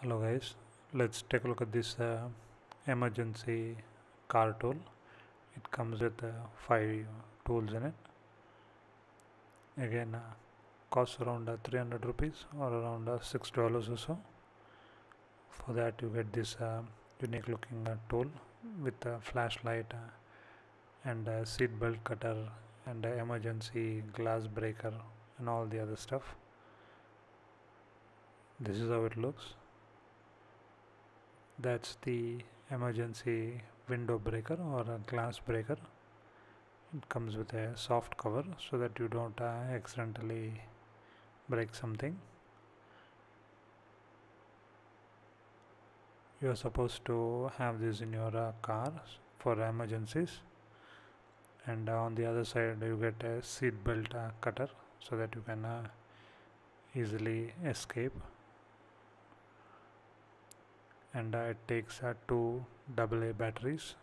Hello guys, let's take a look at this emergency car tool. It comes with 5 tools in it. Again, costs around 300 rupees or around $6 or so. For that you get this unique looking tool with a flashlight and a seat belt cutter and emergency glass breaker and all the other stuff. This is how it looks. That's the emergency window breaker or a glass breaker. It comes with a soft cover so that you don't accidentally break something. You are supposed to have this in your car for emergencies, and on the other side you get a seat belt cutter so that you can easily escape. And it takes 2 AA batteries.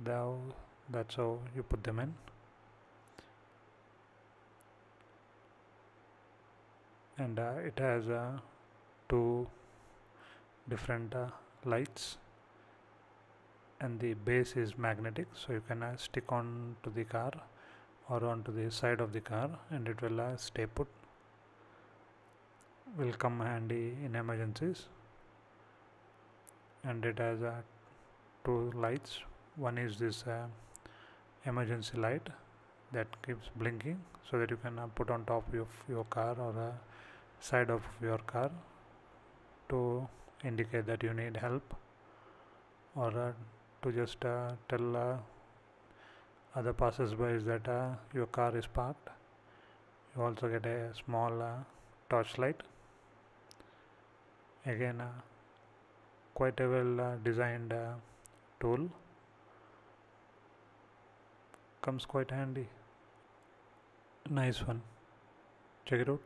Now that's how you put them in. And it has 2 different lights, and the base is magnetic, so you can stick on to the car or onto the side of the car and it will stay put. Will come handy in emergencies. And it has 2 lights. One is this emergency light that keeps blinking so that you can put on top of your car or side of your car to indicate that you need help, or to just tell other passers-by that your car is parked. You also get a small torchlight. Again, quite a well designed tool. Comes quite handy. Nice one. Check it out.